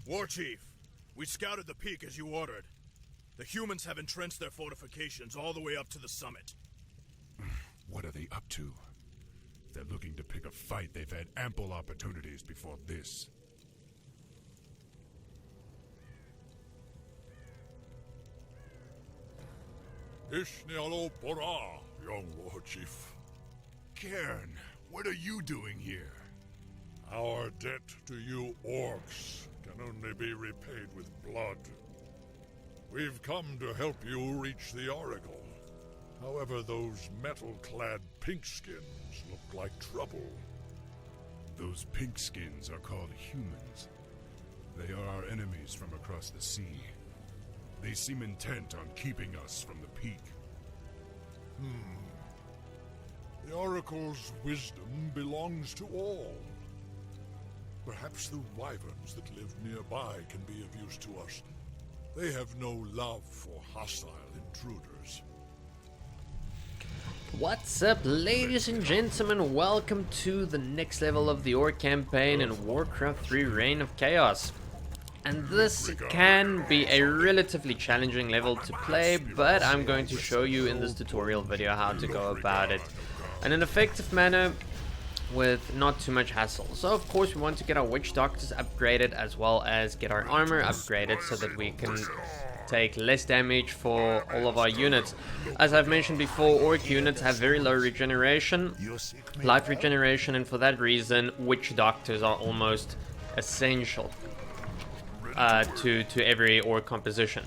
Warchief, we scouted the peak as you ordered. The humans have entrenched their fortifications all the way up to the summit. What are they up to? If they're looking to pick a fight, they've had ample opportunities before this. Ishnialo Pora, young Warchief. Cairne, what are you doing here? Our debt to you orcs can only be repaid with blood. We've come to help you reach the Oracle. However, those metal-clad pinkskins look like trouble. Those pinkskins are called humans. They are our enemies from across the sea. They seem intent on keeping us from the peak. The Oracle's wisdom belongs to all. Perhaps the Wyverns that live nearby can be of use to us. They have no love for hostile intruders. What's up, ladies and gentlemen? Welcome to the next level of the Orc campaign in Warcraft 3 Reign of Chaos. And this can be a relatively challenging level to play, but I'm going to show you in this tutorial video how to go about it in an effective manner with not too much hassle. So of course we want to get our witch doctors upgraded as well as get our armor upgraded so that we can take less damage for all of our units. As I've mentioned before, orc units have very low regeneration, life regeneration, and for that reason witch doctors are almost essential to every orc composition.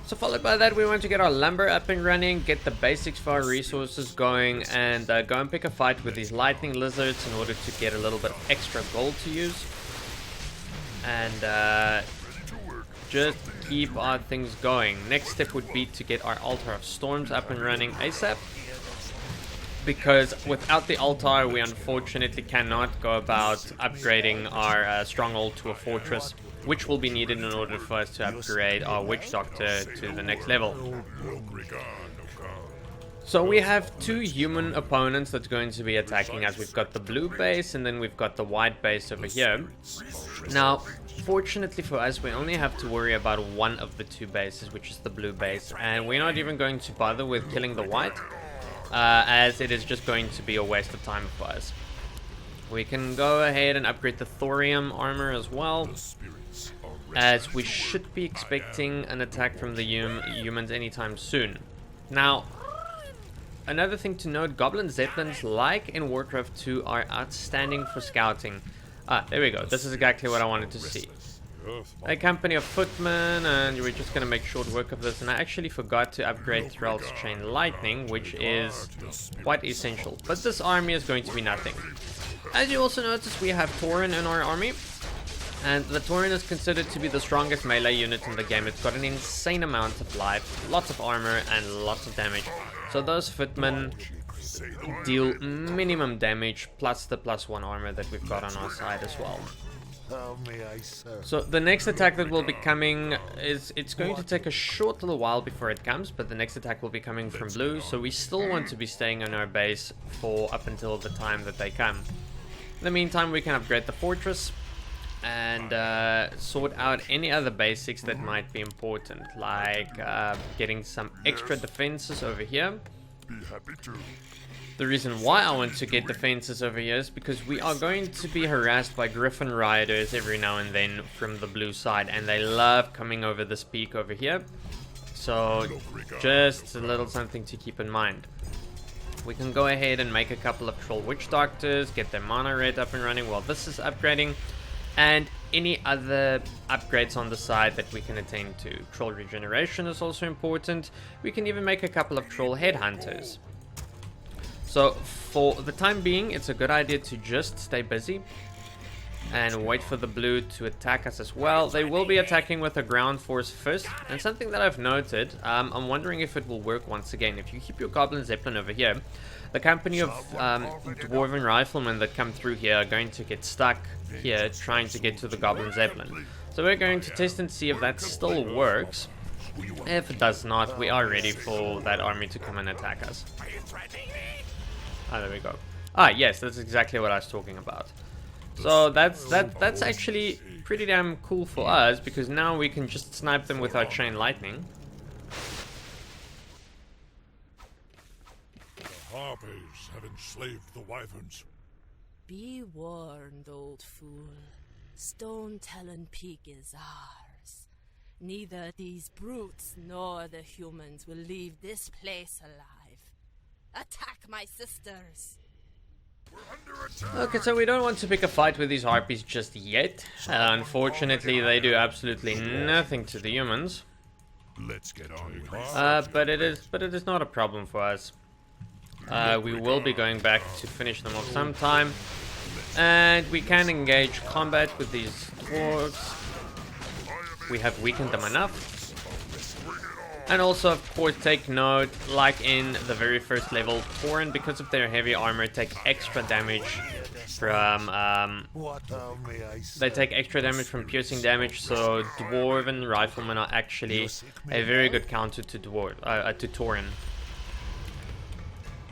So followed by that, we want to get our lumber up and running, get the basics for our resources going, and go and pick a fight with these lightning lizards in order to get a little bit of extra gold to use. And just keep our things going. Next step would be to get our Altar of Storms up and running ASAP. Because without the altar, we unfortunately cannot go about upgrading our stronghold to a fortress, which will be needed in order for us to upgrade our witch doctor to the next level. So we have two human opponents that's going to be attacking us. We've got the blue base and then we've got the white base over here. Now, fortunately for us, we only have to worry about one of the two bases, which is the blue base, and we're not even going to bother with killing the white, as it is just going to be a waste of time for us. We can go ahead and upgrade the thorium armor as well, as we should be expecting an attack from the humans anytime soon. Now, another thing to note, Goblin Zeppelins, like in Warcraft 2, are outstanding for scouting. There we go, this is exactly what I wanted to see. A company of footmen, and we're just going to make short work of this. And I actually forgot to upgrade Thrall's Chain Lightning, which is quite essential. But this army is going to be nothing. As you also notice, we have Tauren in our army. And the Tauren is considered to be the strongest melee unit in the game. It's got an insane amount of life, lots of armor, and lots of damage. So those footmen deal minimum damage, plus the +1 armor that we've got on our side as well. So the next attack that will be coming is, it's going to take a short little while before it comes, but the next attack will be coming from blue, so we still want to be staying on our base for up until the time that they come. In the meantime, we can upgrade the fortress and sort out any other basics that might be important, like getting some extra defenses over here. The reason why I want to get defenses over here is because we are going to be harassed by Griffin Riders every now and then from the blue side, and they love coming over this peak over here. So just a little something to keep in mind. We can go ahead and make a couple of Troll Witch Doctors, get their mana rate up and running while this is upgrading, and any other upgrades on the side that we can attain to. Troll Regeneration is also important. We can even make a couple of Troll Headhunters. So for the time being, it's a good idea to just stay busy and wait for the blue to attack us as well. They will be attacking with a ground force first, and something that I've noted, I'm wondering if it will work once again. If you keep your Goblin Zeppelin over here, the company of Dwarven Riflemen that come through here are going to get stuck here trying to get to the Goblin Zeppelin. So we're going to test and see if that still works. If it does not, we are ready for that army to come and attack us. Ah, there we go. Ah, yes, that's exactly what I was talking about. So that's actually pretty damn cool for us, because now we can just snipe them with our chain lightning. The Harpies have enslaved the Wyverns. Be warned, old fool. Stone Talon Peak is ours. Neither these brutes nor the humans will leave this place alive. Attack my sisters! Okay, so we don't want to pick a fight with these harpies just yet. Unfortunately, they do absolutely nothing to the humans. Let's get on with it. But it is not a problem for us. We will be going back to finish them off sometime, and we can engage combat with these dwarves. We have weakened them enough. And also, of course, take note, like in the very first level, Tauren, because of their heavy armor, take extra damage from they take extra damage from piercing damage. So dwarven riflemen are actually a very good counter to Tauren.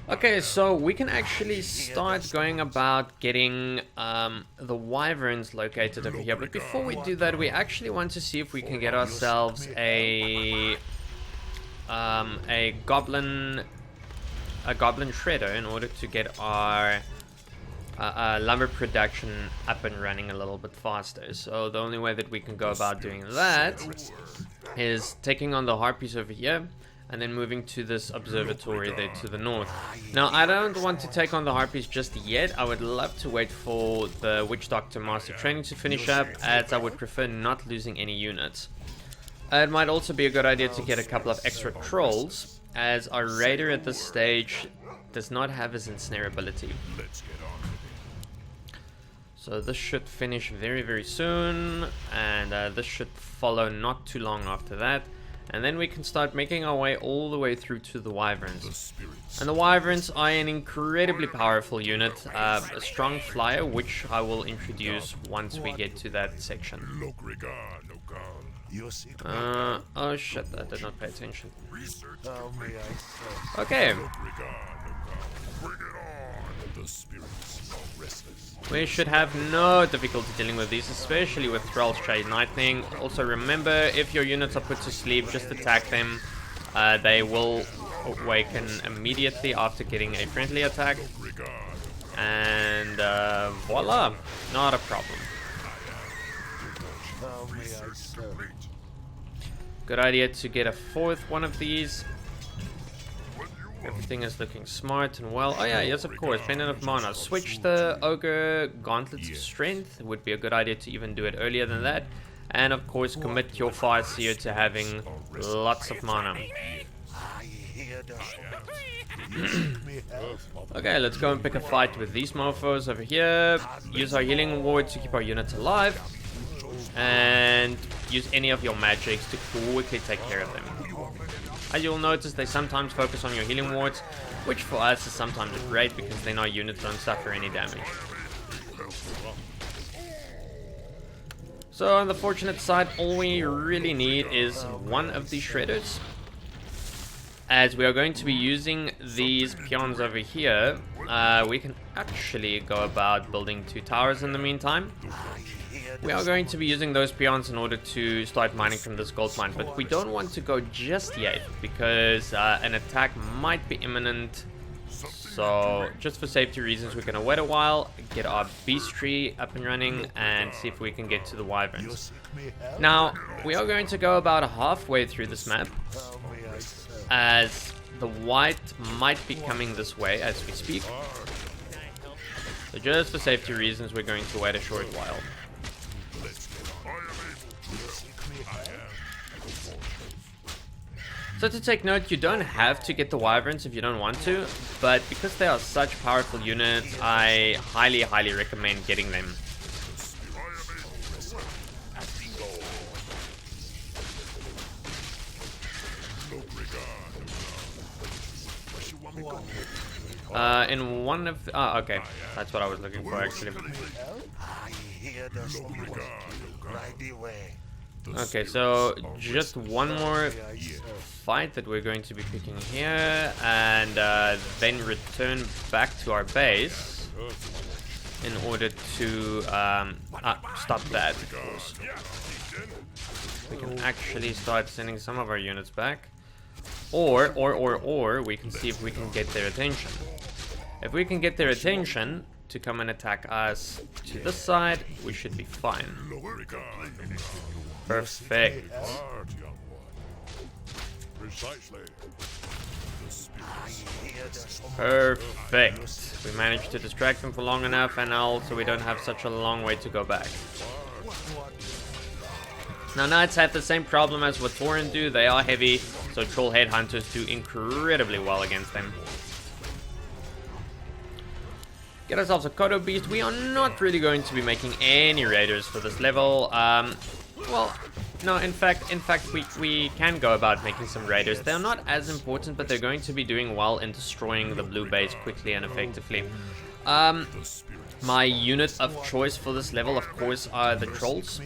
Okay, so we can actually start going about getting the Wyverns located over here. But before we do that, we actually want to see if we can get ourselves a goblin shredder in order to get our lumber production up and running a little bit faster. So the only way that we can go about doing that is taking on the harpies over here and then moving to this observatory there to the north. Now, I don't want to take on the harpies just yet. I would love to wait for the Witch Doctor Master Training to finish up, as I would prefer not losing any units. It might also be a good idea to get a couple of extra trolls, as our raider at this stage does not have his ensnare ability. Let's get on with it. So this should finish very, very soon, and this should follow not too long after that. And then we can start making our way all the way through to the Wyverns. And the Wyverns are an incredibly powerful unit, a strong flyer, which I will introduce once we get to that section. Oh shit, I did not pay attention. Okay. We should have no difficulty dealing with these, especially with Thrall's Shade Lightning. Also remember, if your units are put to sleep, just attack them. They will awaken immediately after getting a friendly attack. And voila, not a problem. Good idea to get a fourth one of these. Everything is looking smart and well. Oh yeah, yes of course, Pendant of Mana. Switch the Ogre Gauntlets of Strength. It would be a good idea to even do it earlier than that. And of course, commit your Farseer to having lots of mana. Okay, let's go and pick a fight with these mofos over here. Use our healing ward to keep our units alive. And use any of your magics to quickly take care of them. As you'll notice, they sometimes focus on your healing wards, which for us is sometimes great because then our units don't suffer any damage. So on the fortunate side, all we really need is one of these shredders. As we are going to be using these peons over here, we can actually go about building 2 towers in the meantime. We are going to be using those peons in order to start mining from this gold mine, but we don't want to go just yet because an attack might be imminent. So just for safety reasons, we're going to wait a while, get our beast tree up and running, and see if we can get to the Wyverns. Now, we are going to go about halfway through this map, as the white might be coming this way as we speak. So just for safety reasons, we're going to wait a short while. So to take note, you don't have to get the Wyverns if you don't want to, but because they are such powerful units, I highly recommend getting them. In one of... Oh, okay. That's what I was looking for, actually. Okay, so just one more fight that we're going to be picking here, and then return back to our base. in order to stop that, of course. We can actually start sending some of our units back. Or we can see if we can get their attention. If we can get their attention to come and attack us to this side, we should be fine. Perfect. Perfect. We managed to distract them for long enough, and also we don't have such a long way to go back. Now Knights have the same problem as what Tauren do. They are heavy, so Troll Headhunters do incredibly well against them. Get ourselves a Kodo Beast. We are not really going to be making any raiders for this level. Well, no, in fact, we can go about making some raiders. They're not as important, but they're going to be doing well in destroying the blue base quickly and effectively. My unit of choice for this level, of course, are the Trolls.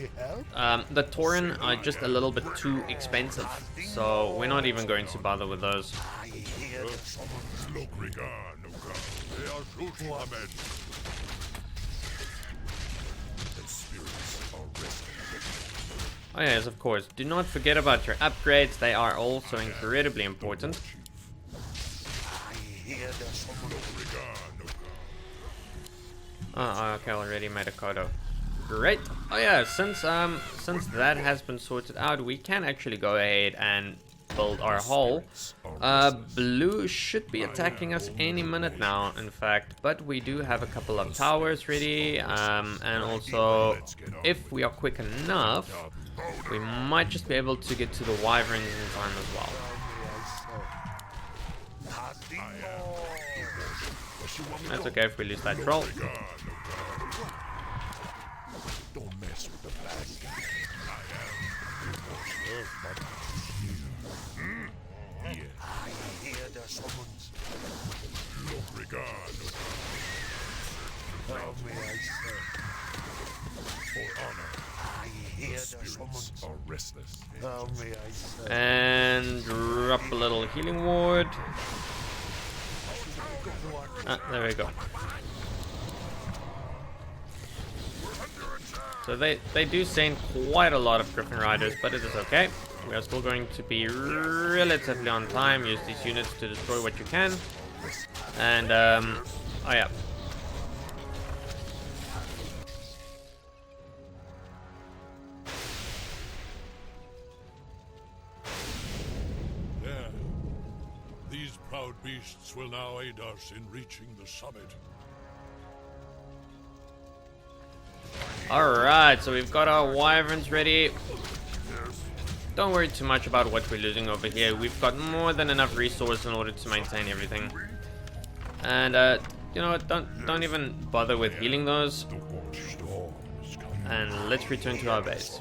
The Tauren are just a little bit too expensive, so we're not even going to bother with those. Oh yes, of course. Do not forget about your upgrades. They are also incredibly important. Oh, okay, already made a Kodo. Great. Oh yeah, since that has been sorted out, we can actually go ahead and build our hull. Blue should be attacking us any minute now, in fact, but we do have a couple of towers ready, and also, if we are quick enough, we might just be able to get to the Wyverns in time as well. That's okay if we lose that troll. Don't mess with the flag. I hear the summons. No regard. How may I say? For honor. I hear the summons. Are restless. How may I say? And drop a little healing ward. There we go. So they do send quite a lot of Griffin Riders, but it is okay. We are still going to be relatively on time. Use these units to destroy what you can. And, oh yeah. There. These proud beasts will now aid us in reaching the summit. Alright, so we've got our Wyverns ready. Don't worry too much about what we're losing over here. We've got more than enough resource in order to maintain everything. And, you know what, don't even bother with healing those. And let's return to our base.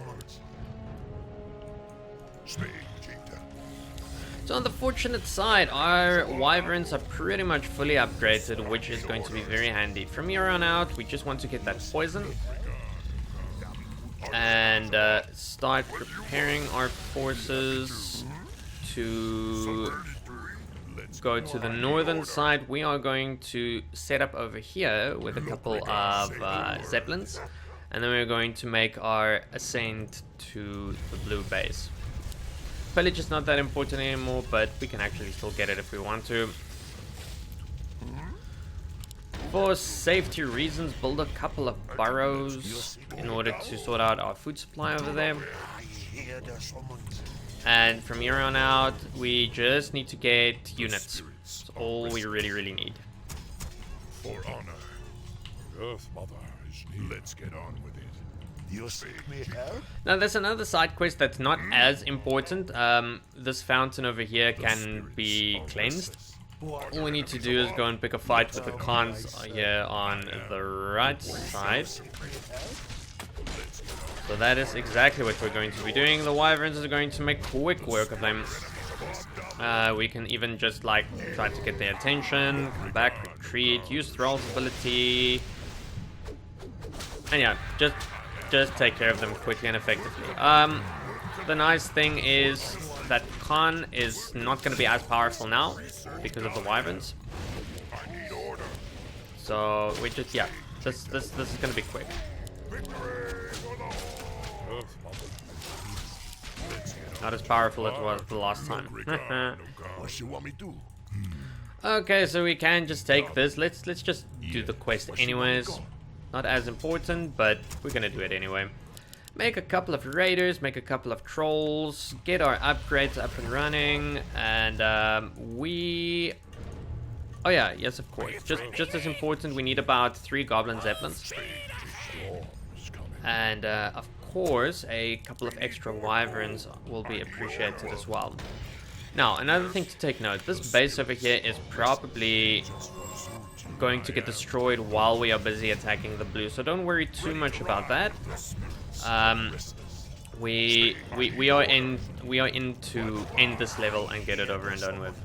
So on the fortunate side, our Wyverns are pretty much fully upgraded, which is going to be very handy. From here on out, we just want to get that poison. And start preparing our forces to go to the northern side. We are going to set up over here with a couple of zeppelins, and then we're going to make our ascent to the blue base. Pillage is not that important anymore, but we can actually still get it if we want to. For safety reasons, build a couple of burrows in order to sort out our food supply over there. And from here on out, we just need to get units. That's all we really need. For honor, Earth Mother is near. Let's get on with it. You seek me help? Now there's another side quest that's not as important. This fountain over here can be cleansed. All we need to do is go and pick a fight with the Khans here on the right side. So that is exactly what we're going to be doing. The Wyverns are going to make quick work of them. We can even just like try to get their attention, come back, retreat, use Thrall's ability. And yeah, just take care of them quickly and effectively. The nice thing is that Cairne is not going to be as powerful now because of the Wyverns. So we just, yeah, This is gonna be quick. Not as powerful as it was the last time. What you want me to do? Okay, so we can just take this. Let's just do the quest anyways. Not as important, but we're gonna do it anyway. Make a couple of raiders, make a couple of trolls, get our upgrades up and running, and oh yeah, yes of course. Just as important, we need about 3 goblin zeppelins. And of course, a couple of extra wyverns will be appreciated as well. Now, another thing to take note, this base over here is probably going to get destroyed while we are busy attacking the blue, so don't worry too much about that. We are in to end this level and get it over and done with.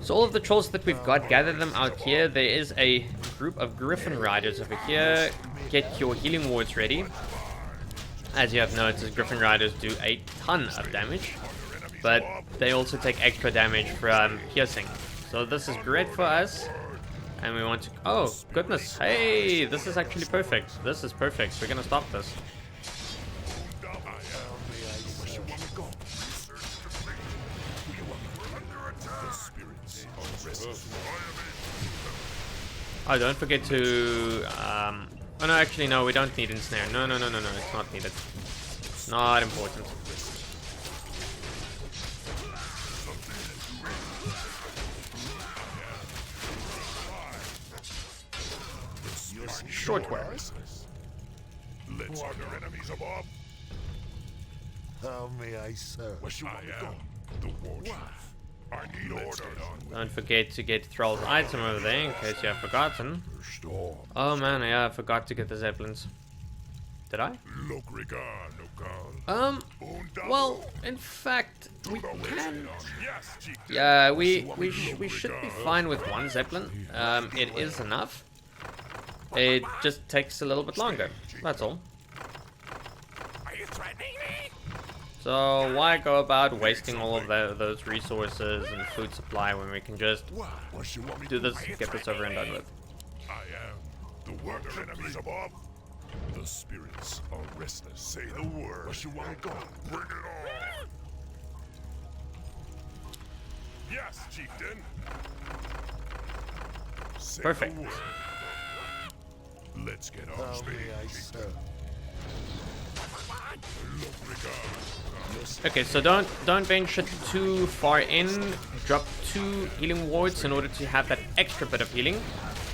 So all of the trolls that we've got, gather them out here. There is a group of griffin riders over here. Get your healing wards ready. As you have noticed, griffin riders do a ton of damage, but they also take extra damage from piercing. So this is great for us. And we want to... Oh, goodness. Hey, this is actually perfect. This is perfect. We're gonna stop this. Oh, don't forget to... Oh, no, actually, no, we don't need ensnare. No, it's not needed. It's not important. Short words. Let's are there enemies above? How may I serve? I am the warchief. I need orders. Don't forget to get Thrall's item over there in case you have forgotten. Oh man, yeah, I forgot to get the zeppelins. Did I? Well, in fact, we can. Yeah, we should be fine with 1 zeppelin. It is enough. It just takes a little bit longer. That's all. Are you threatening me? So why go about wasting all of those resources and food supply when we can just do this, get this over and done with? I am the word of enemies above. The spirits are restless. Say the word. What you want me to go? Bring it on. Yes, chieftain. Say Perfect. the word. Let's get on speed. Okay, so don't venture too far in. Drop 2 healing wards in order to have that extra bit of healing,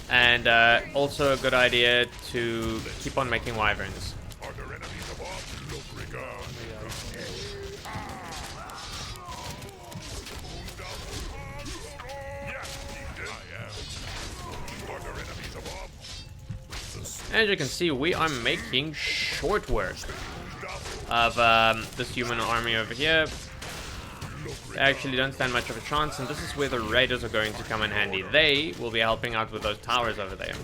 and also a good idea to keep on making wyverns. Are there enemies above? Look, regard. Yes, chieftain. I am. Are there enemies above? As you can see, we are making short work of this human army over here. They actually don't stand much of a chance, and this is where the raiders are going to come in handy. They will be helping out with those towers over there.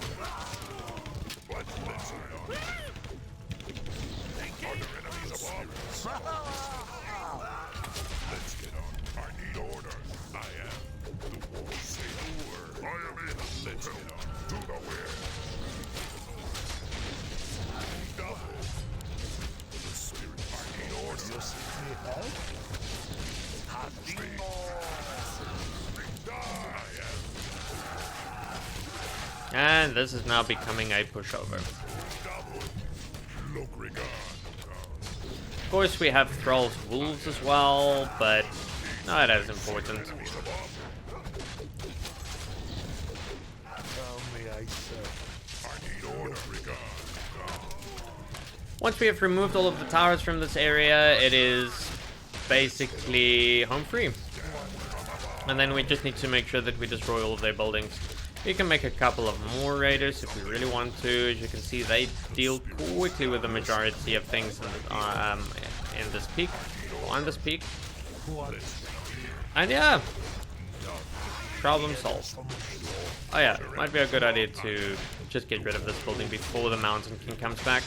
And this is now becoming a pushover. Of course, we have Thrall's wolves as well, but not as important. Once we have removed all of the towers from this area, it is basically home free. And then we just need to make sure that we destroy all of their buildings. You can make a couple of more raiders if we really want to. As you can see, they deal quickly with the majority of things in this peak, on this peak. And yeah, problem solved. Oh yeah, might be a good idea to just get rid of this building before the Mountain King comes back.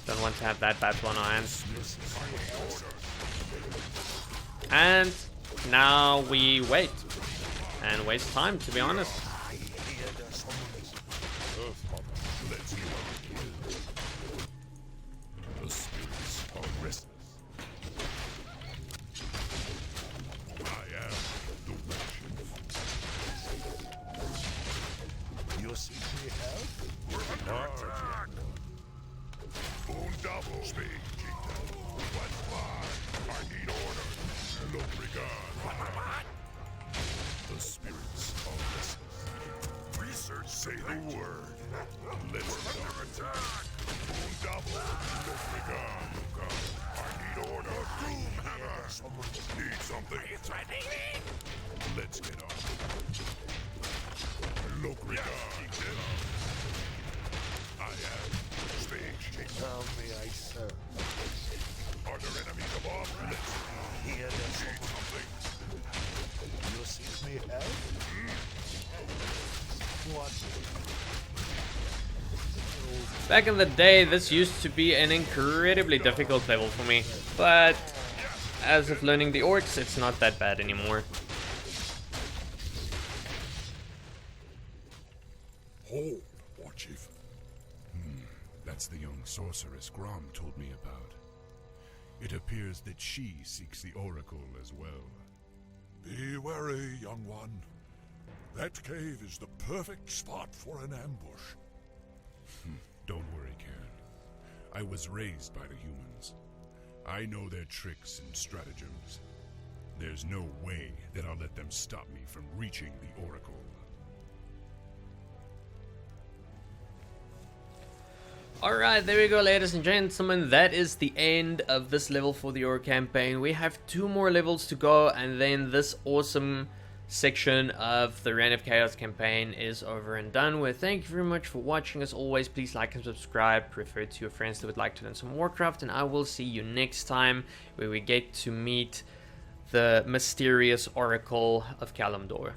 Don't want to have that battle on our hands. And now we wait. And waste time, to be honest. something? Are you threatening me? Let's get on. Look, regard. I am speech. How may I serve? Are there enemies above? Let's Here there's see something. you seek me help? What? Back in the day, this used to be an incredibly difficult level for me, but as of learning the orcs, it's not that bad anymore. Hold, warchief. That's the young sorceress Grom told me about. It appears that she seeks the oracle as well. Be wary, young one. That cave is the perfect spot for an ambush. Don't worry, Cairne. I was raised by the humans. I know their tricks and stratagems. There's no way that I'll let them stop me from reaching the oracle. Alright, there we go, ladies and gentlemen. That is the end of this level for the Orc campaign. We have 2 more levels to go, and then this awesome section of the Reign of Chaos campaign is over and done with. Thank you very much for watching. As always, please like and subscribe. Refer to your friends that would like to learn some Warcraft, and I will see you next time, where we get to meet the mysterious Oracle of Kalimdor.